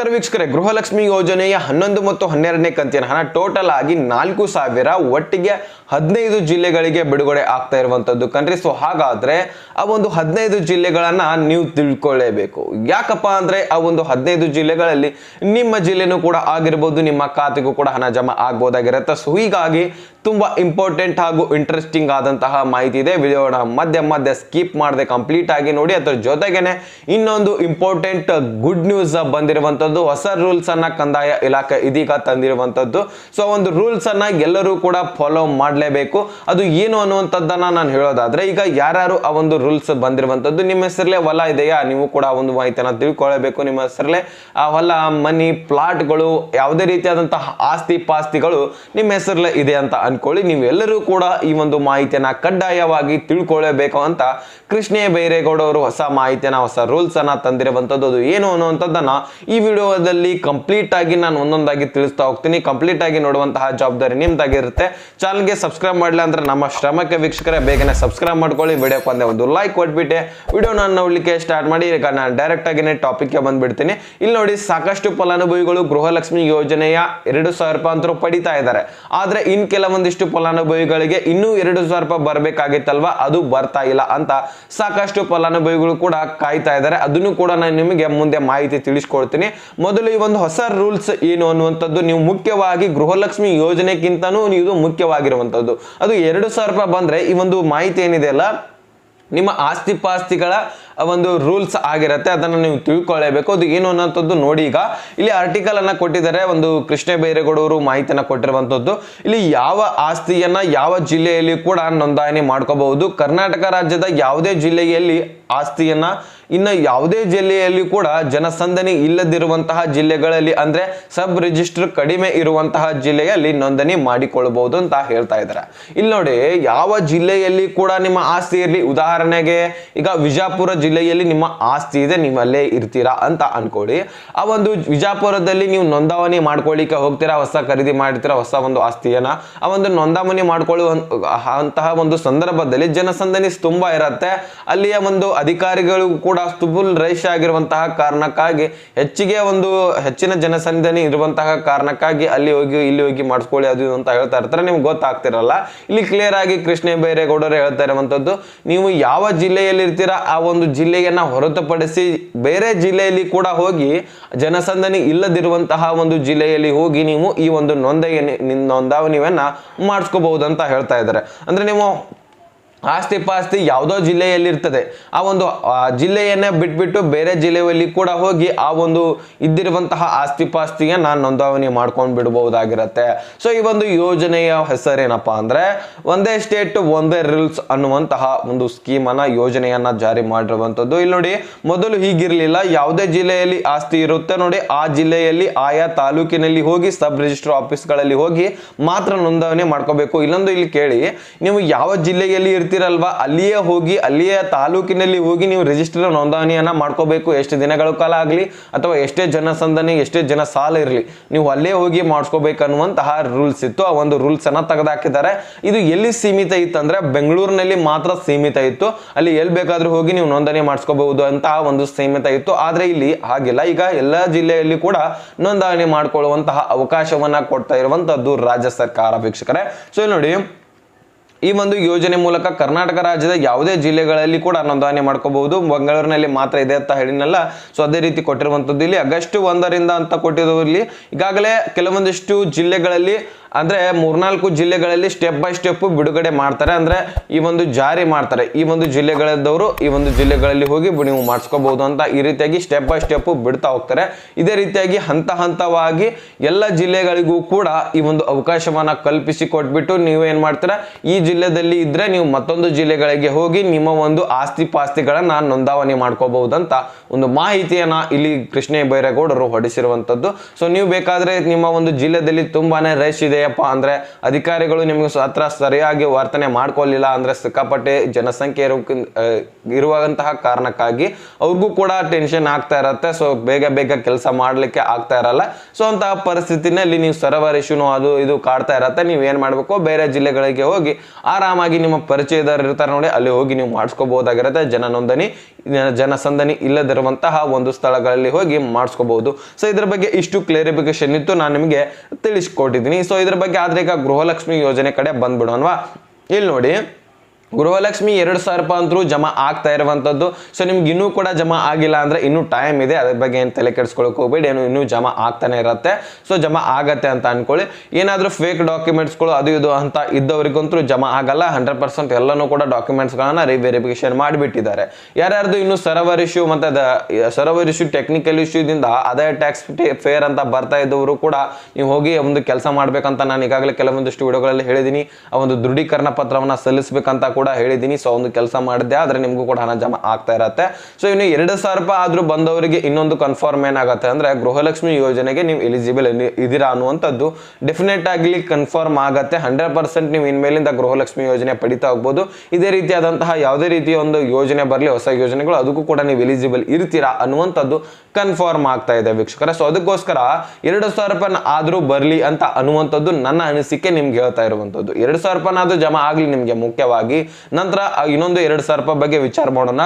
ನಮಸ್ಕಾರ ವೀಕ್ಷಕರೇ, ಗೃಹಲಕ್ಷ್ಮಿ ಯೋಜನೆಯ 11 ಮತ್ತು 12ನೇ ಕಂತಿನ ಹಣ ಟೋಟಲ್ ಆಗಿ 4,000 ಒಟ್ಟಿಗೆ 15 ಜಿಲ್ಲೆಗಳಿಗೆ ಬಿಡುಗಡೆ ಆಗ್ತಾ ಇರುವಂತದ್ದು ಕಣ್ರಿ. ಸೊ ಹಾಗಾದ್ರೆ ಆ ಒಂದು 15 ಜಿಲ್ಲೆಗಳನ್ನ ನೀವು ತಿಳ್ಕೊಳ್ಳೇಬೇಕು. ಯಾಕಪ್ಪ ಅಂದ್ರೆ ಆ ಒಂದು 15 ಜಿಲ್ಲೆಗಳಲ್ಲಿ ನಿಮ್ಮ ಜಿಲ್ಲೆನೂ ಕೂಡ ಆಗಿರಬಹುದು, ನಿಮ್ಮ ಖಾತೆಗೂ ಕೂಡ ಹಣ ಜಮಾ ಆಗ್ಬೋದಾಗಿರುತ್ತೆ. ಸೊ ಹೀಗಾಗಿ ತುಂಬಾ ಇಂಪಾರ್ಟೆಂಟ್ ಹಾಗೂ ಇಂಟ್ರೆಸ್ಟಿಂಗ್ ಆದಂತಹ ಮಾಹಿತಿ ಇದೆ. ವಿಡಿಯೋನ ಮಧ್ಯ ಸ್ಕಿಪ್ ಮಾಡದೆ ಕಂಪ್ಲೀಟ್ ಆಗಿ ನೋಡಿ. ಅದರ ಜೊತೆಗೇನೆ ಇನ್ನೊಂದು ಇಂಪಾರ್ಟೆಂಟ್ ಗುಡ್ ನ್ಯೂಸ್ ಬಂದಿರುವಂತದ್ದು, ಹೊಸ ರೂಲ್ಸ್ ಅನ್ನ ಕಂದಾಯ ಇಲಾಖೆ ಇದೀಗ ತಂದಿರುವಂತದ್ದು. ಸೊ ಒಂದು ರೂಲ್ಸ್ ಅನ್ನ ಎಲ್ಲರೂ ಕೂಡ ಫಾಲೋ ಮಾಡಲೇಬೇಕು. ಅದು ಏನು ಅನ್ನುವಂಥದ್ದನ್ನ ನಾನು ಹೇಳೋದಾದ್ರೆ, ಈಗ ಯಾರು ಆ ಒಂದು ರೂಲ್ಸ್ ಬಂದಿರುವಂತದ್ದು, ನಿಮ್ಮ ಹೆಸರಲ್ಲೇ ಹೊಲ ಇದೆಯಾ, ನೀವು ಕೂಡ ಒಂದು ಮಾಹಿತಿಯನ್ನ ತಿಳ್ಕೊಳ್ಳಬೇಕು. ನಿಮ್ಮ ಹೆಸರಲ್ಲೇ ಆ ಹೊಲ, ಮನಿ, ಪ್ಲಾಟ್ಗಳು, ಯಾವುದೇ ರೀತಿಯಾದಂತಹ ಆಸ್ತಿ ಪಾಸ್ತಿಗಳು ನಿಮ್ಮ ಹೆಸರಲ್ಲೇ ಇದೆ ಅಂತ ಅನ್ಕೊಳ್ಳಿ. ನೀವೆಲ್ಲರೂ ಕೂಡ ಈ ಒಂದು ಮಾಹಿತಿಯನ್ನ ಕಡ್ಡಾಯವಾಗಿ ತಿಳ್ಕೊಳ್ಳೇಬೇಕು ಅಂತ ಕೃಷ್ಣೇ ಬೈರೇಗೌಡ ಅವರು ಹೊಸ ಮಾಹಿತಿಯನ್ನ, ಹೊಸ ರೂಲ್ಸ್ ಅನ್ನ ತಂದಿರುವಂತದ್ದು. ಅದು ಏನು ಅನ್ನುವಂಥದ್ದನ್ನ ಈ ವಿಡಿಯೋದಲ್ಲಿ ಕಂಪ್ಲೀಟ್ ಆಗಿ ನಾನು ಒಂದೊಂದಾಗಿ ತಿಳಿಸ್ತಾ ಹೋಗ್ತೀನಿ. ಕಂಪ್ಲೀಟ್ ಆಗಿ ನೋಡುವಂತಹ ಜವಾಬ್ದಾರಿ ನಿಮ್ದಾಗಿರುತ್ತೆ. ಚಾನಲ್ಗೆ ಸಬ್ಸ್ಕ್ರೈಬ್ ಮಾಡಲಿಲ್ಲ ಅಂದ್ರೆ ನಮ್ಮ ಶ್ರಮಕ್ಕೆ ವೀಕ್ಷಕರೇ ಬೇಗನೆ ಸಬ್ಸ್ಕ್ರೈಬ್ ಮಾಡ್ಕೊಳ್ಳಿ. ವಿಡಿಯೋಕ್ಕೆ ಒಂದು ಲೈಕ್ ಕೊಟ್ಬಿಟ್ಟೆ ವಿಡಿಯೋನ ನೋಡ್ಲಿಕ್ಕೆ ಸ್ಟಾರ್ಟ್ ಮಾಡಿ. ಈಗ ನಾನು ಡೈರೆಕ್ಟ್ ಆಗಿನೇ ಟಾಪಿಕ್ಗೆ ಬಂದ್ಬಿಡ್ತೀನಿ. ಇಲ್ಲಿ ನೋಡಿ, ಸಾಕಷ್ಟು ಫಲಾನುಭವಿಗಳು ಗೃಹಲಕ್ಷ್ಮಿ ಯೋಜನೆಯ 2,000 ರೂಪಾಯಿ ಅಂತೂ ಪಡಿತಾ ಇದ್ದಾರೆ. ಆದ್ರೆ ಇನ್ ಕೆಲವೊಂದಿಷ್ಟು ಫಲಾನುಭವಿಗಳಿಗೆ ಇನ್ನೂ 2,000 ರೂಪಾಯಿ ಬರ್ಬೇಕಾಗಿತ್ತಲ್ವಾ, ಅದು ಬರ್ತಾ ಇಲ್ಲ ಅಂತ ಸಾಕಷ್ಟು ಫಲಾನುಭವಿಗಳು ಕೂಡ ಕಾಯ್ತಾ ಇದ್ದಾರೆ. ಅದನ್ನು ಕೂಡ ನಾನು ನಿಮಗೆ ಮುಂದೆ ಮಾಹಿತಿ ತಿಳಿಸ್ಕೊಡ್ತೀನಿ. ಮೊದಲು ಈ ಒಂದು ಹೊಸ ರೂಲ್ಸ್ ಏನು ಅನ್ನುವಂಥದ್ದು, ನೀವು ಮುಖ್ಯವಾಗಿ ಗೃಹಲಕ್ಷ್ಮಿ ಯೋಜನೆಗಿಂತನೂ ಇದು ಮುಖ್ಯವಾಗಿರುವಂತದ್ದು. ಅದು 2,000 ರೂಪಾಯಿ ಬಂದ್ರೆ ಈ ಒಂದು ಮಾಹಿತಿ ಏನಿದೆ ಅಲ್ಲ, ನಿಮ್ಮ ಆಸ್ತಿ ಪಾಸ್ತಿಗಳ ಒಂದು ರೂಲ್ಸ್ ಆಗಿರುತ್ತೆ. ಅದನ್ನು ನೀವು ತಿಳ್ಕೊಳ್ಳೇಬೇಕು. ಅದು ಏನು ಅನ್ನೋಂಥದ್ದು ನೋಡಿ. ಈಗ ಇಲ್ಲಿ ಆರ್ಟಿಕಲ್ ಅನ್ನ ಕೊಟ್ಟಿದ್ದಾರೆ, ಒಂದು ಕೃಷ್ಣ ಬೈರೇಗೌಡ ಅವರು ಮಾಹಿತಿಯನ್ನ ಕೊಟ್ಟಿರುವಂತದ್ದು. ಇಲ್ಲಿ ಯಾವ ಆಸ್ತಿಯನ್ನ ಯಾವ ಜಿಲ್ಲೆಯಲ್ಲಿ ಕೂಡ ನೋಂದಣಿ ಮಾಡ್ಕೋಬಹುದು. ಕರ್ನಾಟಕ ರಾಜ್ಯದ ಯಾವುದೇ ಜಿಲ್ಲೆಯಲ್ಲಿ ಆಸ್ತಿಯನ್ನ, ಇನ್ನು ಯಾವುದೇ ಜಿಲ್ಲೆಯಲ್ಲಿ ಕೂಡ ಜನಸಂದಣಿ ಇಲ್ಲದಿರುವಂತಹ ಜಿಲ್ಲೆಗಳಲ್ಲಿ, ಅಂದ್ರೆ ಸಬ್ ರಿಜಿಸ್ಟರ್ ಕಡಿಮೆ ಇರುವಂತಹ ಜಿಲ್ಲೆಯಲ್ಲಿ ನೋಂದಣಿ ಮಾಡಿಕೊಳ್ಳಬಹುದು ಅಂತ ಹೇಳ್ತಾ ಇದ್ದಾರೆ. ಇಲ್ಲಿ ನೋಡಿ, ಯಾವ ಜಿಲ್ಲೆಯಲ್ಲಿ ಕೂಡ ನಿಮ್ಮ ಆಸ್ತಿ ಇರಲಿ, ಉದಾಹರಣೆಗೆ ಈಗ ವಿಜಾಪುರ ಜಿಲ್ಲೆಯಲ್ಲಿ ನಿಮ್ಮ ಆಸ್ತಿ ಇದೆ, ನೀವು ಅಲ್ಲೇ ಇರ್ತೀರಾ ಅಂತ ಅನ್ಕೊಳ್ಳಿ. ಆ ಒಂದು ವಿಜಾಪುರದಲ್ಲಿ ನೀವು ನೋಂದಣಿ ಮಾಡ್ಕೊಳ್ಳಿಕ್ಕೆ ಹೋಗ್ತೀರಾ, ಹೊಸ ಖರೀದಿ ಮಾಡ್ತೀರಾ ಹೊಸ ಒಂದು ಆಸ್ತಿಯನ್ನ, ಆ ಒಂದು ನೋಂದಣಿ ಮಾಡ್ಕೊಳ್ಳುವಂತಹ ಒಂದು ಸಂದರ್ಭದಲ್ಲಿ ಜನಸಂದಣಿ ತುಂಬಾ ಇರುತ್ತೆ. ಅಲ್ಲಿಯ ಒಂದು ಅಧಿಕಾರಿಗಳು ಕೂಡ ಫುಲ್ ರಶ್ ಆಗಿರುವಂತಹ ಕಾರಣಕ್ಕಾಗಿ, ಹೆಚ್ಚಿನ ಜನಸಂದಣಿ ಇರುವಂತಹ ಕಾರಣಕ್ಕಾಗಿ ಅಲ್ಲಿ ಹೋಗಿ ಇಲ್ಲಿ ಹೋಗಿ ಮಾಡಿಸ್ಕೊಳ್ಳಿ ಅದು ಅಂತ ಹೇಳ್ತಾ ಇರ್ತಾರೆ. ನಿಮ್ಗೆ ಗೊತ್ತಾಗ್ತಿರಲ್ಲ. ಇಲ್ಲಿ ಕ್ಲಿಯರ್ ಆಗಿ ಕೃಷ್ಣ ಬೈರೇಗೌಡರು ಹೇಳ್ತಾ ಇರುವಂತದ್ದು, ನೀವು ಯಾವ ಜಿಲ್ಲೆಯಲ್ಲಿ ಇರ್ತೀರಾ ಆ ಒಂದು ಜಿಲ್ಲೆಯನ್ನ ಹೊರತುಪಡಿಸಿ ಬೇರೆ ಜಿಲ್ಲೆಯಲ್ಲಿ ಕೂಡ ಹೋಗಿ, ಜನಸಂದಣಿ ಇಲ್ಲದಿರುವಂತಹ ಒಂದು ಜಿಲ್ಲೆಯಲ್ಲಿ ಹೋಗಿ ನೀವು ಈ ಒಂದು ನೋಂದಣಿಯನ್ನ ಮಾಡಿಸ್ಕೋಬಹುದು ಅಂತ ಹೇಳ್ತಾ ಇದ್ದಾರೆ. ಅಂದ್ರೆ ನೀವು ಆಸ್ತಿ ಪಾಸ್ತಿ ಯಾವುದೋ ಜಿಲ್ಲೆಯಲ್ಲಿ ಇರ್ತದೆ, ಆ ಒಂದು ಜಿಲ್ಲೆಯನ್ನೇ ಬಿಟ್ಬಿಟ್ಟು ಬೇರೆ ಜಿಲ್ಲೆಯಲ್ಲಿ ಕೂಡ ಹೋಗಿ ಆ ಒಂದು ಇದ್ದಿರುವಂತಹ ಆಸ್ತಿ ಪಾಸ್ತಿಗೆ ನಾನು ನೋಂದಣಿ ಮಾಡ್ಕೊಂಡು ಬಿಡಬಹುದಾಗಿರುತ್ತೆ. ಸೊ ಈ ಒಂದು ಯೋಜನೆಯ ಹೆಸರೇನಪ್ಪಾ ಅಂದ್ರೆ, ಒಂದೇ ಸ್ಟೇಟ್ ಒಂದೇ ರೂಲ್ಸ್ ಅನ್ನುವಂತಹ ಒಂದು ಸ್ಕೀಮ್ ಅನ್ನ, ಯೋಜನೆಯನ್ನ ಜಾರಿ ಮಾಡಿರುವಂತದ್ದು. ಇಲ್ಲಿ ನೋಡಿ, ಮೊದಲು ಹೀಗಿರ್ಲಿಲ್ಲ. ಯಾವುದೇ ಜಿಲ್ಲೆಯಲ್ಲಿ ಆಸ್ತಿ ಇರುತ್ತೆ ನೋಡಿ, ಆ ಜಿಲ್ಲೆಯಲ್ಲಿ ಆಯಾ ತಾಲೂಕಿನಲ್ಲಿ ಹೋಗಿ ಸಬ್ ರಿಜಿಸ್ಟರ್ ಆಫೀಸ್ಗಳಲ್ಲಿ ಹೋಗಿ ಮಾತ್ರ ನೋಂದಣಿ ಮಾಡ್ಕೋಬೇಕು. ಇಲ್ಲೊಂದು ಇಲ್ಲಿ ಕೇಳಿ, ನೀವು ಯಾವ ಜಿಲ್ಲೆಯಲ್ಲಿ ಇರ್ತೀರಲ್ವಾ ಅಲ್ಲಿಯೇ ಹೋಗಿ, ಅಲ್ಲಿಯೇ ತಾಲೂಕಿನಲ್ಲಿ ಹೋಗಿ ನೀವು ರಿಜಿಸ್ಟರ್ ನೋಂದಣಿಯನ್ನ ಮಾಡ್ಕೋಬೇಕು. ಎಷ್ಟು ದಿನಗಳ ಕಾಲ ಆಗಲಿ ಅಥವಾ ಎಷ್ಟೇ ಜನಸಂದಣಿ, ಎಷ್ಟೇ ಜನ ಸಾಲ ಇರಲಿ, ನೀವು ಅಲ್ಲೇ ಹೋಗಿ ಮಾಡಿಸ್ಕೋಬೇಕು ಅನ್ನುವಂತಹ ರೂಲ್ಸ್ ಇತ್ತು. ಆ ಒಂದು ರೂಲ್ಸ್ ಅನ್ನ ತೆಗೆದುಹಾಕಿದ್ದಾರೆ. ಇದು ಎಲ್ಲಿ ಸೀಮಿತ ಇತ್ತು ಅಂದ್ರೆ ಬೆಂಗಳೂರಿನಲ್ಲಿ ಮಾತ್ರ ಸೀಮಿತ ಇತ್ತು. ಅಲ್ಲಿ ಎಲ್ಲಿ ಬೇಕಾದ್ರೂ ಹೋಗಿ ನೀವು ನೋಂದಣಿ ಮಾಡಿಸ್ಕೋಬಹುದು ಅಂತ ಒಂದು ಸೀಮಿತ ಇತ್ತು. ಆದ್ರೆ ಇಲ್ಲಿ ಹಾಗಿಲ್ಲ. ಈಗ ಎಲ್ಲಾ ಜಿಲ್ಲೆಯಲ್ಲಿ ಕೂಡ ನೋಂದಣಿ ಮಾಡ್ಕೊಳ್ಳುವಂತಹ ಅವಕಾಶವನ್ನ ಕೊಡ್ತಾ ಇರುವಂತದ್ದು ರಾಜ್ಯ ಸರ್ಕಾರ ವೀಕ್ಷಕರೇ. ಸೊ ಇಲ್ಲಿ ನೋಡಿ, ಈ ಒಂದು ಯೋಜನೆ ಮೂಲಕ ಕರ್ನಾಟಕ ರಾಜ್ಯದ ಯಾವುದೇ ಜಿಲ್ಲೆಗಳಲ್ಲಿ ಕೂಡ ನೋಂದಣಿ ಮಾಡ್ಕೋಬಹುದು. ಬೆಂಗಳೂರಿನಲ್ಲಿ ಮಾತ್ರ ಇದೆ ಅಂತ ಹೇಳಿನಲ್ಲ. ಸೊ ಅದೇ ರೀತಿ ಕೊಟ್ಟಿರುವಂತದ್ದು. ಇಲ್ಲಿ ಆಗಸ್ಟ್ 1 ಅಂತ ಕೊಟ್ಟಿದ್ದು. ಇಲ್ಲಿ ಈಗಾಗಲೇ ಕೆಲವೊಂದಿಷ್ಟು ಜಿಲ್ಲೆಗಳಲ್ಲಿ, ಅಂದ್ರೆ 3-4 ಜಿಲ್ಲೆಗಳಲ್ಲಿ ಸ್ಟೆಪ್ ಬೈ ಸ್ಟೆಪ್ ಬಿಡುಗಡೆ ಮಾಡ್ತಾರೆ, ಅಂದ್ರೆ ಈ ಒಂದು ಜಾರಿ ಮಾಡ್ತಾರೆ. ಈ ಒಂದು ಜಿಲ್ಲೆಗಳದವರು ಈ ಒಂದು ಜಿಲ್ಲೆಗಳಲ್ಲಿ ಹೋಗಿ ನೀವು ಮಾಡಿಸ್ಕೋಬಹುದು ಅಂತ ಈ ರೀತಿಯಾಗಿ ಸ್ಟೆಪ್ ಬೈ ಸ್ಟೆಪ್ ಬಿಡ್ತಾ ಹೋಗ್ತಾರೆ. ಇದೇ ರೀತಿಯಾಗಿ ಹಂತವಾಗಿ ಎಲ್ಲ ಜಿಲ್ಲೆಗಳಿಗೂ ಕೂಡ ಈ ಒಂದು ಅವಕಾಶವನ್ನ ಕಲ್ಪಿಸಿ ಕೊಟ್ಬಿಟ್ಟು, ನೀವು ಏನ್ ಮಾಡ್ತೀರಾ, ಈ ಜಿಲ್ಲೆದಲ್ಲಿ ಇದ್ರೆ ನೀವು ಮತ್ತೊಂದು ಜಿಲ್ಲೆಗಳಿಗೆ ಹೋಗಿ ನಿಮ್ಮ ಒಂದು ಆಸ್ತಿ ಪಾಸ್ತಿಗಳನ್ನ ನೋಂದಣಿ ಮಾಡ್ಕೋಬಹುದು ಅಂತ ಒಂದು ಮಾಹಿತಿಯನ್ನ ಇಲ್ಲಿ ಕೃಷ್ಣ ಬೈರೇಗೌಡರು ಹೊರಡಿಸಿರುವಂತದ್ದು. ಸೊ ನೀವು ಬೇಕಾದ್ರೆ ನಿಮ್ಮ ಒಂದು ಜಿಲ್ಲೆಯಲ್ಲಿ ತುಂಬಾನೇ ರಶ್ ಇದೆ, ಏನಪ್ಪ ಅಂದ್ರೆ ಅಧಿಕಾರಿಗಳು ನಿಮ್ಗೆ ಹತ್ರ ಸರಿಯಾಗಿ ವರ್ತನೆ ಮಾಡ್ಕೊಳ್ಳಿಲ್ಲ ಅಂದ್ರೆ ಸಿಕ್ಕಾಪಟ್ಟೆ ಜನಸಂಖ್ಯೆ ಇರುವಂತಹ ಕಾರಣಕ್ಕಾಗಿ ಅವ್ರಿಗೂ ಕೂಡ ಟೆನ್ಷನ್ ಆಗ್ತಾ ಇರತ್ತೆ. ಸೊ ಬೇಗ ಬೇಗ ಕೆಲಸ ಮಾಡ್ಲಿಕ್ಕೆ ಆಗ್ತಾ ಇರಲ್ಲ. ಸೊ ಅಂತಹ ಪರಿಸ್ಥಿತಿನಲ್ಲಿ ನೀವು ಸರ್ವರ್ ಇಶ್ಯೂನು ಅದು ಇದು ಕಾಡ್ತಾ ಇರತ್ತೆ. ನೀವು ಏನ್ ಮಾಡ್ಬೇಕು, ಬೇರೆ ಜಿಲ್ಲೆಗಳಿಗೆ ಹೋಗಿ ಆರಾಮಾಗಿ ನಿಮ್ಮ ಪರಿಚಯದವರು ಇರ್ತಾರೆ ನೋಡಿ, ಅಲ್ಲಿ ಹೋಗಿ ನೀವು ಮಾಡಿಸ್ಕೋಬಹುದಾಗಿರುತ್ತೆ. ಜನಸಂದಣಿ ಇಲ್ಲದಿರುವಂತಹ ಒಂದು ಸ್ಥಳಗಳಲ್ಲಿ ಹೋಗಿ ಮಾಡಿಸ್ಕೋಬಹುದು. ಸೊ ಇದ್ರ ಬಗ್ಗೆ ಇಷ್ಟು ಕ್ಲಾರಿಫಿಕೇಶನ್ ಇತ್ತು, ನಾನು ನಿಮಗೆ ತಿಳಿಸ್ಕೊಟ್ಟಿದ್ದೀನಿ. ಸೊ ಇದ್ರ ಬಗ್ಗೆ ಆದ್ರೆ ಈಗ ಗೃಹಲಕ್ಷ್ಮಿ ಯೋಜನೆ ಕಡೆ ಬಂದ್ಬಿಡೋಣವಾ. ಇಲ್ಲಿ ನೋಡಿ, ಗೃಹಲಕ್ಷ್ಮಿ 2,000 ರೂಪಾಯಿ ಅಂತೂ ಜಮಾ ಆಗ್ತಾ ಇರುವಂತದ್ದು. ಸೊ ನಿಮ್ಗೆ ಇನ್ನೂ ಕೂಡ ಜಮಾ ಆಗಿಲ್ಲ ಅಂದ್ರೆ ಇನ್ನೂ ಟೈಮ್ ಇದೆ, ಅದ್ರ ಬಗ್ಗೆ ಏನು ತಲೆ ಕೆಡಿಸ್ಕೊಳಕ್ ಹೋಗ್ಬೇಡಿ, ಇನ್ನೂ ಜಮಾ ಆಗ್ತಾನೆ ಇರತ್ತೆ. ಸೊ ಜಮಾ ಆಗತ್ತೆ ಅಂತ ಅನ್ಕೊಳ್ಳಿ. ಏನಾದ್ರೂ ಫೇಕ್ ಡಾಕ್ಯುಮೆಂಟ್ಸ್ಗಳು ಅದು ಇದು ಅಂತ ಇದ್ದವರಿಗಂತೂ ಜಮಾ ಆಗಲ್ಲ. 100% ಎಲ್ಲನೂ ಕೂಡ ಡಾಕ್ಯುಮೆಂಟ್ಸ್ಗಳನ್ನ ರಿವೆರಿಫಿಕೇಶನ್ ಮಾಡಿಬಿಟ್ಟಿದ್ದಾರೆ. ಯಾರ್ಯಾರ್ದು ಇನ್ನು ಸರ್ವರ್ ಇಶ್ಯೂ ಮತ್ತೆ ಸರ್ವರ್ ಇಶ್ಯೂ ಟೆಕ್ನಿಕಲ್ ಇಶ್ಯೂದಿಂದ ಆದಾಯ ಟ್ಯಾಕ್ಸ್ ಫೇರ್ ಅಂತ ಬರ್ತಾ ಇದ್ದವರು ಕೂಡ ನೀವು ಹೋಗಿ ಒಂದು ಕೆಲಸ ಮಾಡ್ಬೇಕಂತ ನಾನು ಈಗಾಗಲೇ ಕೆಲವೊಂದಿಷ್ಟು ವಿಡಿಯೋಗಳಲ್ಲಿ ಹೇಳಿದ್ದೀನಿ. ಆ ಒಂದು ದೃಢೀಕರಣ ಪತ್ರವನ್ನ ಸಲ್ಲಿಸಬೇಕಂತ ಕೂಡ ಹೇಳಿದ್ದೀನಿ. ಸೊ ಒಂದು ಕೆಲಸ ಮಾಡಿದ್ದೆ ಆದ್ರೆ ನಿಮಗೂ ಕೂಡ ಹಣ ಜಮಾ ಆಗ್ತಾ ಇರತ್ತೆ. ಸೊ ಇನ್ನು 2,000 ರೂಪಾಯಿ ಆದ್ರೂ ಬಂದವರಿಗೆ ಇನ್ನೊಂದು ಕನ್ಫರ್ಮ್ ಏನಾಗುತ್ತೆ ಅಂದ್ರೆ ಗೃಹಲಕ್ಷ್ಮಿ ಯೋಜನೆಗೆ ನೀವು ಎಲಿಜಿಬಲ್ ಇದೀರಾ ಅನ್ನುವಂಥದ್ದು ಡೆಫಿನೆಟ್ ಆಗಿ ಕನ್ಫರ್ಮ್ ಆಗತ್ತೆ. 100% ನೀವು ಇನ್ಮೇಲಿಂದ ಗೃಹಲಕ್ಷ್ಮಿ ಯೋಜನೆ ಪಡಿತಾ ಹೋಗ್ಬೋದು. ಇದೇ ರೀತಿಯಾದಂತಹ ಯಾವುದೇ ರೀತಿಯ ಒಂದು ಯೋಜನೆ ಬರಲಿ, ಹೊಸ ಯೋಜನೆಗಳು, ಅದಕ್ಕೂ ಕೂಡ ನೀವು ಎಲಿಜಿಬಲ್ ಇರ್ತೀರಾ ಅನ್ನುವಂಥದ್ದು ಕನ್ಫರ್ಮ್ ಆಗ್ತಾ ಇದೆ ವೀಕ್ಷಕರೇ. ಸೊ ಅದಕ್ಕೋಸ್ಕರ 2,000 ರೂಪಾಯಿ ಆದ್ರೂ ಬರ್ಲಿ ಅಂತ ಅನ್ನುವಂಥದ್ದು ನನ್ನ ಅನಿಸಿಕೆ ನಿಮ್ಗೆ ಹೇಳ್ತಾ ಇರುವಂಥದ್ದು. 2,000 ರೂಪಾಯಿ ಆದ್ರೂ ಜಮಾ ಆಗ್ಲಿ ನಿಮ್ಗೆ ಮುಖ್ಯವಾಗಿ. ನಂತರ ಇನ್ನೊಂದು 2,000 ರೂಪಾಯಿ ಬಗ್ಗೆ ವಿಚಾರ ಮಾಡೋಣ.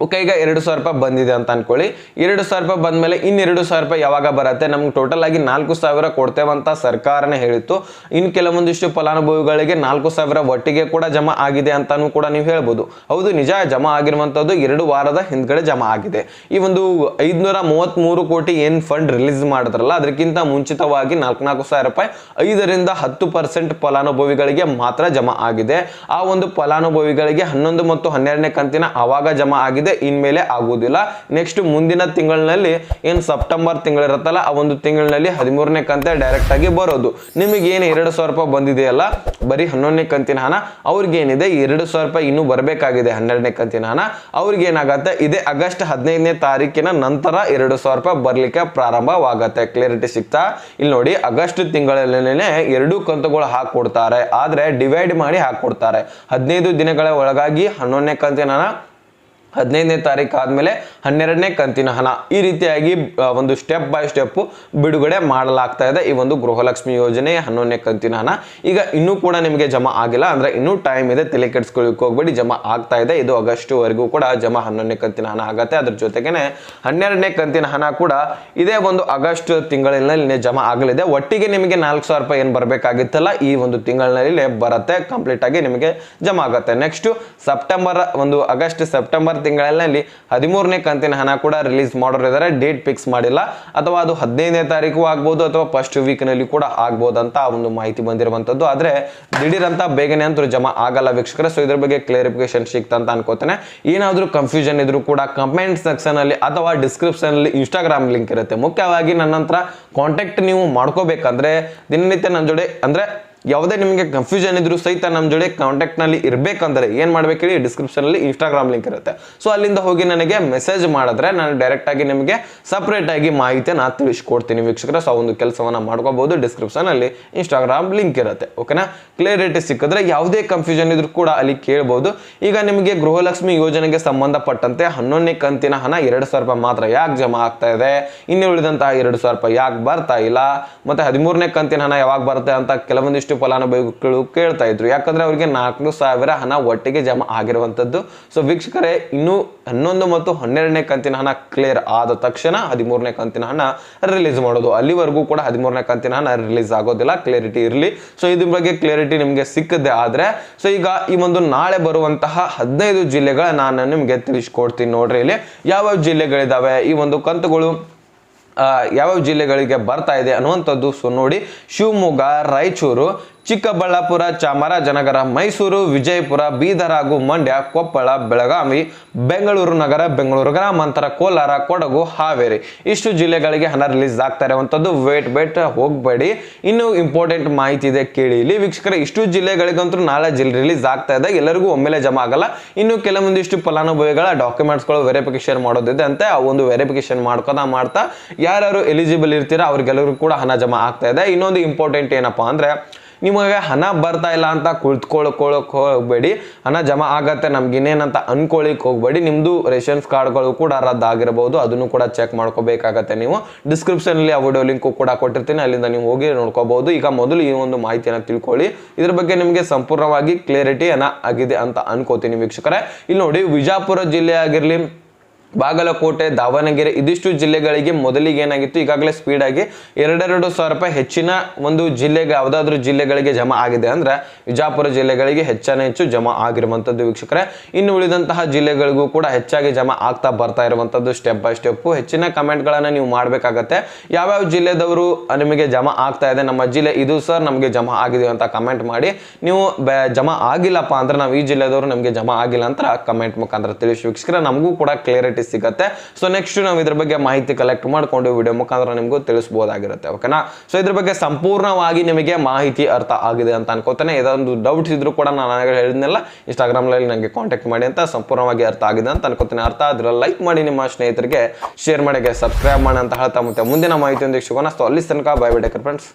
ಓಕೆ, ಈಗ 2,000 ರೂಪಾಯಿ ಬಂದಿದೆ ಅಂತ ಅನ್ಕೊಳ್ಳಿ. 2,000 ರೂಪಾಯಿ ಬಂದ್ಮೇಲೆ ಇನ್ನು 2,000 ರೂಪಾಯಿ ಯಾವಾಗ ಬರುತ್ತೆ? ನಮ್ಗೆ ಟೋಟಲ್ ಆಗಿ 4,000 ಕೊಡ್ತೇವಂತ ಸರ್ಕಾರನೇ ಹೇಳಿತ್ತು. ಇನ್ನು ಕೆಲವೊಂದಿಷ್ಟು ಫಲಾನುಭವಿಗಳಿಗೆ 4,000 ಒಟ್ಟಿಗೆ ಕೂಡ ಜಮಾ ಆಗಿದೆ ಅಂತಾನು ಕೂಡ ನೀವು ಹೇಳ್ಬೋದು. ಹೌದು, ನಿಜ, ಜಮಾ ಆಗಿರುವಂತದ್ದು 2 ವಾರದ ಹಿಂದ್ಗಡೆ ಜಮಾ ಆಗಿದೆ. ಈ ಒಂದು 533 ಕೋಟಿ ಏನ್ ಫಂಡ್ ರಿಲೀಸ್ ಮಾಡಿದ್ರಲ್ಲ, ಅದಕ್ಕಿಂತ ಮುಂಚಿತವಾಗಿ 4,000 ರೂಪಾಯಿ 5ರಿಂದ 10% ಫಲಾನುಭವಿಗಳಿಗೆ ಮಾತ್ರ ಜಮಾ ಆಗಿದೆ. ಆ ಒಂದು ಫಲಾನುಭವಿಗಳಿಗೆ 11 ಮತ್ತು 12ನೇ ಕಂತಿನ ಆವಾಗ ಜಮಾ ಆಗಿದೆ, ಇನ್ಮೇಲೆ ಆಗುವುದಿಲ್ಲ. ನೆಕ್ಸ್ಟ್ ಮುಂದಿನ ತಿಂಗಳಿನಲ್ಲಿ ಏನ್ ಸೆಪ್ಟೆಂಬರ್ ತಿಂಗಳಿರುತ್ತಲ್ಲ, ಆ ಒಂದು ತಿಂಗಳಿನಲ್ಲಿ 13ನೇ ಕಂತೆ ಡೈರೆಕ್ಟ್ ಆಗಿ ಬರೋದು. ನಿಮಗೆ ಏನು 2,000 ರೂಪಾಯಿ ಬಂದಿದೆಯಲ್ಲ, ಬರೀ 11ನೇ ಕಂತಿನ ಹಣ, ಅವ್ರಿಗೆ ಏನಿದೆ 2,000 ರೂಪಾಯಿ ಇನ್ನೂ ಬರಬೇಕಾಗಿದೆ 12ನೇ ಕಂತಿನ ಹಣ. ಅವ್ರಿಗೆ ಏನಾಗತ್ತೆ, ಇದೇ ಆಗಸ್ಟ್ 15ನೇ ತಾರೀಕಿನ ನಂತರ 2,000 ರೂಪಾಯಿ ಬರ್ಲಿಕ್ಕೆ ಪ್ರಾರಂಭವಾಗತ್ತೆ. ಕ್ಲಿಯರಿಟಿ ಸಿಗ್ತಾ? ಇಲ್ಲಿ ನೋಡಿ, ಆಗಸ್ಟ್ ತಿಂಗಳಲ್ಲೇನೆ 2 ಕಂತುಗಳು ಹಾಕೊಡ್ತಾರೆ, ಆದ್ರೆ ಡಿವೈಡ್ ಮಾಡಿ ಹಾಕೊಡ್ತಾರೆ. 15 ದಿನಗಳ ಒಳಗಾಗಿ 11ನೇ ಕಂತಿನ ಹಣ, 15ನೇ ತಾರೀಕು ಆದ್ಮೇಲೆ 12ನೇ ಕಂತಿನ ಹಣ, ಈ ರೀತಿಯಾಗಿ ಒಂದು ಸ್ಟೆಪ್ ಬೈ ಸ್ಟೆಪ್ ಬಿಡುಗಡೆ ಮಾಡಲಾಗ್ತಾ ಇದೆ ಈ ಒಂದು ಗೃಹಲಕ್ಷ್ಮಿ ಯೋಜನೆಯ 11ನೇ ಕಂತಿನ ಹಣ. ಈಗ ಇನ್ನೂ ಕೂಡ ನಿಮಗೆ ಜಮಾ ಆಗಿಲ್ಲ ಅಂದ್ರೆ ಇನ್ನೂ ಟೈಮ್ ಇದೆ, ತಲೆ ಕೆಡಿಸ್ಕೊಳ್ಳಿಕ್ಕೆ ಹೋಗ್ಬೇಡಿ, ಜಮಾ ಆಗ್ತಾ ಇದೆ. ಇದು ಆಗಸ್ಟ್ ವರೆಗೂ ಕೂಡ ಜಮಾ 11ನೇ ಕಂತಿನ ಹಣ ಆಗತ್ತೆ. ಅದ್ರ ಜೊತೆಗೇನೆ 12ನೇ ಕಂತಿನ ಹಣ ಕೂಡ ಇದೇ ಒಂದು ಆಗಸ್ಟ್ ತಿಂಗಳಿನಲ್ಲಿ ಜಮಾ ಆಗಲಿದೆ. ಒಟ್ಟಿಗೆ ನಿಮಗೆ 4,000 ರೂಪಾಯಿ ಏನ್ ಬರ್ಬೇಕಾಗಿತ್ತಲ್ಲ, ಈ ಒಂದು ತಿಂಗಳಿನಲ್ಲಿ ಬರುತ್ತೆ, ಕಂಪ್ಲೀಟ್ ಆಗಿ ನಿಮಗೆ ಜಮಾ ಆಗುತ್ತೆ. ನೆಕ್ಸ್ಟ್ ಸೆಪ್ಟೆಂಬರ್, ಒಂದು ಆಗಸ್ಟ್ ಸೆಪ್ಟೆಂಬರ್ ತಿಂಗಳಲ್ಲಿ 13ನೇ ಕಂತಿನ ಹಣ ಕೂಡ ರಿಲೀಸ್ ಮಾಡೋರಿದ್ದಾರೆ. ಡೇಟ್ ಫಿಕ್ಸ್ ಮಾಡಿಲ್ಲ, ಅಥವಾ ಅದು 15ನೇ ತಾರೀಕು ಆಗ್ಬೋದು ಅಥವಾ ಫಸ್ಟ್ ವೀಕ್ ನಲ್ಲಿ ಕೂಡ ಆಗ್ಬೋದು ಅಂತ ಒಂದು ಮಾಹಿತಿ ಬಂದಿರುವಂತದ್ದು. ಆದ್ರೆ ದಿಢೀರ್ ಅಂತ ಬೇಗನೆ ಅಂತೂ ಜಮಾ ಆಗಲ್ಲ ವೀಕ್ಷಕರೇ. ಸೊ ಇದ್ರ ಬಗ್ಗೆ ಕ್ಲಾರಿಫಿಕೇಶನ್ ಸಿಕ್ತಾ ಅಂತ ಅನ್ಕೋತೇನೆ. ಏನಾದ್ರೂ ಕನ್ಫ್ಯೂಷನ್ ಇದ್ರೂ ಕೂಡ ಕಮೆಂಟ್ ಸೆಕ್ಷನ್ ಅಲ್ಲಿ ಅಥವಾ ಡಿಸ್ಕ್ರಿಪ್ಷನ್ ಅಲ್ಲಿ ಇನ್ಸ್ಟಾಗ್ರಾಮ್ ಲಿಂಕ್ ಇರುತ್ತೆ. ಮುಖ್ಯವಾಗಿ ನನ್ನ ಹತ್ರ ಕಾಂಟ್ಯಾಕ್ಟ್ ನೀವು ಮಾಡ್ಕೋಬೇಕಂದ್ರೆ ದಿನನಿತ್ಯ ನನ್ನ ಜೊತೆ, ಅಂದ್ರೆ ಯಾವುದೇ ನಿಮಗೆ ಕನ್ಫ್ಯೂಷನ್ ಇದ್ರೂ ಸಹಿತ ನಮ್ಮ ಜೊತೆ ಕಾಂಟ್ಯಾಕ್ಟ್ ನಲ್ಲಿ ಇರಬೇಕಂದ್ರೆ ಏನ್ ಮಾಡ್ಬೇಕು ಹೇಳಿ, ಡಿಸ್ಕ್ರಿಪ್ಷನ್ ಅಲ್ಲಿ ಇನ್ಸ್ಟಾಗ್ರಾಮ್ ಲಿಂಕ್ ಇರುತ್ತೆ. ಸೊ ಅಲ್ಲಿಂದ ಹೋಗಿ ನನಗೆ ಮೆಸೇಜ್ ಮಾಡಿದ್ರೆ ನಾನು ಡೈರೆಕ್ಟ್ ಆಗಿ ನಿಮಗೆ ಸಪರೇಟ್ ಆಗಿ ಮಾಹಿತಿಯನ್ನು ತಿಳಿಸ್ಕೊಡ್ತೀನಿ ವೀಕ್ಷಕರ. ಸೊ ಒಂದು ಕೆಲಸವನ್ನ ಮಾಡ್ಕೋಬಹುದು, ಡಿಸ್ಕ್ರಿಪ್ಷನ್ ಅಲ್ಲಿ ಇನ್ಸ್ಟಾಗ್ರಾಮ್ ಲಿಂಕ್ ಇರುತ್ತೆ. ಓಕೆನಾ? ಕ್ಲಿಯರಿಟಿ ಸಿಕ್ಕಿದ್ರೆ ಯಾವುದೇ ಕನ್ಫ್ಯೂಷನ್ ಇದ್ರೂ ಕೂಡ ಅಲ್ಲಿ ಕೇಳಬಹುದು. ಈಗ ನಿಮಗೆ ಗೃಹಲಕ್ಷ್ಮಿ ಯೋಜನೆಗೆ ಸಂಬಂಧಪಟ್ಟಂತೆ 11ನೇ ಕಂತಿನ ಹಣ 2,000 ರೂಪಾಯಿ ಮಾತ್ರ ಯಾಕೆ ಜಮಾ ಆಗ್ತಾ ಇದೆ, ಇನ್ನು ಉಳಿದಂತಹ 2,000 ರೂಪಾಯಿ ಯಾಕೆ ಬರ್ತಾ ಇಲ್ಲ, ಮತ್ತೆ 13ನೇ ಕಂತಿನ ಹಣ ಯಾವಾಗ ಬರುತ್ತೆ ಅಂತ ಕೆಲವೊಂದಿಷ್ಟು ಫಲಾನುಭವಿಗಳು ಕೇಳ್ತಾ ಇದ್ರು. ಯಾಕಂದ್ರೆ ಅವರಿಗೆ 4,000 ಹಣ ಒಟ್ಟಿಗೆ ಜಮಾ ಆಗಿರುವಂತದ್ದು. ಸೊ ವೀಕ್ಷಕರೇ, ಇನ್ನು 11 ಮತ್ತು 12ನೇ ಕಂತಿನ ಹಣ ಕ್ಲಿಯರ್ ಆದ ತಕ್ಷಣ 13ನೇ ಕಂತಿನ ಹಣ ರಿಲೀಸ್ ಮಾಡೋದು. ಅಲ್ಲಿವರೆಗೂ ಕೂಡ 13ನೇ ಕಂತಿನ ಹಣ ರಿಲೀಸ್ ಆಗೋದಿಲ್ಲ. ಕ್ಲಿಯರಿಟಿ ಇರಲಿ. ಸೊ ಇದ್ರ ಬಗ್ಗೆ ಕ್ಲಿಯರಿಟಿ ನಿಮಗೆ ಸಿಕ್ಕದೆ ಆದ್ರೆ, ಸೊ ಈಗ ಈ ಒಂದು ನಾಳೆ ಬರುವಂತಹ 15 ಜಿಲ್ಲೆಗಳ ನಾನು ನಿಮಗೆ ತಿಳಿಸ್ಕೊಡ್ತೀನಿ. ನೋಡ್ರಿ, ಇಲ್ಲಿ ಯಾವ ಜಿಲ್ಲೆಗಳಿದಾವೆ, ಈ ಒಂದು ಕಂತುಗಳು ಯಾವ್ಯಾವ ಜಿಲ್ಲೆಗಳಿಗೆ ಬರ್ತಾ ಇದೆ ಅನ್ನುವಂಥದ್ದು. ಸೊ ನೋಡಿ, ಶಿವಮೊಗ್ಗ, ರಾಯಚೂರು, ಚಿಕ್ಕಬಳ್ಳಾಪುರ, ಚಾಮರಾಜನಗರ, ಮೈಸೂರು, ವಿಜಯಪುರ, ಬೀದರ್ ಹಾಗೂ ಮಂಡ್ಯ, ಕೊಪ್ಪಳ, ಬೆಳಗಾವಿ, ಬೆಂಗಳೂರು ನಗರ, ಬೆಂಗಳೂರು ಗ್ರಾಮಾಂತರ, ಕೋಲಾರ, ಕೊಡಗು, ಹಾವೇರಿ ಇಷ್ಟು ಜಿಲ್ಲೆಗಳಿಗೆ ಹಣ ರಿಲೀಸ್ ಆಗ್ತಾ ಇರುವಂತದ್ದು. ವೇಟ್ ಹೋಗಬೇಡಿ, ಇನ್ನು ಇಂಪಾರ್ಟೆಂಟ್ ಮಾಹಿತಿ ಇದೆ ಕೇಳಿ ಇಲ್ಲಿ ವೀಕ್ಷಕರೇ. ಇಷ್ಟು ಜಿಲ್ಲೆಗಳಿಗಂತೂ ನಾಳೆ ರಿಲೀಸ್ ಆಗ್ತಾ ಇದೆ, ಎಲ್ಲರಿಗೂ ಒಮ್ಮೆಲೆ ಜಮಾ ಆಗಲ್ಲ. ಇನ್ನು ಕೆಲವೊಂದಿಷ್ಟು ಫಲಾನುಭವಿಗಳ ಡಾಕ್ಯುಮೆಂಟ್ಸ್ಗಳು ವೆರಿಫಿಕೇಶನ್ ಮಾಡೋದಿದೆ ಅಂತೆ. ಆ ಒಂದು ವೆರಿಫಿಕೇಶನ್ ಮಾಡ್ತಾ ಯಾರು ಎಲಿಜಿಬಲ್ ಇರ್ತೀರಾ ಅವ್ರಿಗೆಲ್ಲರಿಗೂ ಕೂಡ ಹಣ ಜಮಾ ಆಗ್ತಾ ಇದೆ. ಇನ್ನೊಂದು ಇಂಪಾರ್ಟೆಂಟ್ ಏನಪ್ಪಾ ಅಂದ್ರೆ, ನಿಮಗೆ ಹಣ ಬರ್ತಾ ಇಲ್ಲ ಅಂತ ಕುಳಿತುಕೊಳ್ಳೋಕೆ ಹೋಗಬೇಡಿ. ಹಣ ಜಮಾ ಆಗತ್ತೆ ನಮ್ಗೆ ಇನ್ನೇನಂತ ಅನ್ಕೊಳ್ಳಿಕ್ ಹೋಗ್ಬೇಡಿ. ನಿಮ್ದು ರೇಷನ್ಸ್ ಕಾರ್ಡ್ಗಳು ಕೂಡ ರದ್ದಾಗಿರಬಹುದು, ಅದನ್ನು ಕೂಡ ಚೆಕ್ ಮಾಡ್ಕೋಬೇಕಾಗತ್ತೆ. ನೀವು ಡಿಸ್ಕ್ರಿಪ್ಷನ್ ಅಲ್ಲಿ ಆ ವಿಡಿಯೋ ಲಿಂಕ್ ಕೂಡ ಕೊಟ್ಟಿರ್ತೀನಿ, ಅಲ್ಲಿಂದ ನೀವು ಹೋಗಿ ನೋಡ್ಕೋಬಹುದು. ಈಗ ಮೊದಲು ಈ ಒಂದು ಮಾಹಿತಿಯನ್ನು ತಿಳ್ಕೊಳ್ಳಿ, ಇದ್ರ ಬಗ್ಗೆ ನಿಮಗೆ ಸಂಪೂರ್ಣವಾಗಿ ಕ್ಲಿಯರಿಟಿ ಆಗಿದೆ ಅಂತ ಅನ್ಕೋತೀನಿ ವೀಕ್ಷಕರೇ. ಇಲ್ಲಿ ನೋಡಿ, ವಿಜಯಪುರ ಜಿಲ್ಲೆ ಆಗಿರ್ಲಿ, ಬಾಗಲಕೋಟೆ, ದಾವಣಗೆರೆ ಇದಿಷ್ಟು ಜಿಲ್ಲೆಗಳಿಗೆ ಮೊದಲಿಗೆ ಏನಾಗಿತ್ತು, ಈಗಾಗಲೇ ಸ್ಪೀಡ್ ಆಗಿ 2,000 ರೂಪಾಯಿ ಹೆಚ್ಚಿನ ಒಂದು ಜಿಲ್ಲೆಗೆ ಯಾವುದಾದ್ರೂ ಜಿಲ್ಲೆಗಳಿಗೆ ಜಮಾ ಆಗಿದೆ ಅಂದ್ರೆ ವಿಜಯಪುರ ಜಿಲ್ಲೆಗಳಿಗೆ ಹೆಚ್ಚು ಜಮಾ ಆಗಿರುವಂತದ್ದು ವೀಕ್ಷಕರೇ. ಇನ್ನು ಉಳಿದಂತಹ ಜಿಲ್ಲೆಗಳಿಗೂ ಕೂಡ ಹೆಚ್ಚಾಗಿ ಜಮಾ ಆಗ್ತಾ ಬರ್ತಾ ಇರುವಂತದ್ದು ಸ್ಟೆಪ್ ಬೈ ಸ್ಟೆಪ್. ಹೆಚ್ಚಿನ ಕಮೆಂಟ್ ಗಳನ್ನ ನೀವು ಮಾಡ್ಬೇಕಾಗತ್ತೆ. ಯಾವ್ಯಾವ ಜಿಲ್ಲೆದವರು ನಿಮಗೆ ಜಮಾ ಆಗ್ತಾ ಇದೆ, ನಮ್ಮ ಜಿಲ್ಲೆ ಇದು ಸರ್ ನಮಗೆ ಜಮಾ ಆಗಿದೆ ಅಂತ ಕಮೆಂಟ್ ಮಾಡಿ. ನೀವು ಜಮಾ ಆಗಿಲ್ಲಪ್ಪ ಅಂದ್ರೆ ನಾವು ಈ ಜಿಲ್ಲೆದವರು ನಮಗೆ ಜಮಾ ಆಗಿಲ್ಲ ಅಂತ ಕಮೆಂಟ್ ಮುಖಾಂತರ ತಿಳಿಸಿ ವೀಕ್ಷಕರೇ, ನಮಗೂ ಕೂಡ ಕ್ಲಿಯರಿಟಿ ಸಿಗುತ್ತೆ. ಸೊ ನೆಕ್ಸ್ಟ್ ನಾವು ಇದ್ರ ಬಗ್ಗೆ ಮಾಹಿತಿ ಕಲೆಕ್ಟ್ ಮಾಡ್ಕೊಂಡು ವಿಡಿಯೋ ಮುಖಾಂತರ ನಿಮಗೂ ತಿಳಿಸಬಹುದಾಗಿರುತ್ತೆ. ಓಕೆನಾ? ಸೊ ಇದ್ರ ಬಗ್ಗೆ ಸಂಪೂರ್ಣವಾಗಿ ನಿಮಗೆ ಮಾಹಿತಿ ಅರ್ಥ ಆಗಿದೆ ಅಂತ ಅನ್ಕೋತಾನೆ. ಇದೊಂದು ಡೌಟ್ಸ್ ಇದ್ರು ಕೂಡ ನಾನು ಹೇಳಿದ್ನೆಲ್ಲ ಇನ್ಸ್ಟಾಗ್ರಾಮ್ ನಲ್ಲಿ ನನಗೆ ಕಾಂಟ್ಯಾಕ್ಟ್ ಮಾಡಿ ಅಂತ. ಸಂಪೂರ್ಣವಾಗಿ ಅರ್ಥ ಆಗಿದೆ ಅಂತ ಅನ್ಕೋತೀನಿ. ಅರ್ಥ ಆದ್ರೆ ಲೈಕ್ ಮಾಡಿ, ನಿಮ್ಮ ಸ್ನೇಹಿತರಿಗೆ ಶೇರ್ ಮಾಡಿ, ಸಬ್ಸ್ಕ್ರೈಬ್ ಮಾಡಿ ಅಂತ ಹೇಳ್ತಾ ಮತ್ತೆ ಮುಂದಿನ ಮಾಹಿತಿಯೊಂದಿಗೆ ಸಿಗೋಣ. ಸೊ ಅಲ್ಲಿ ತನಕ bye bye, take care friends.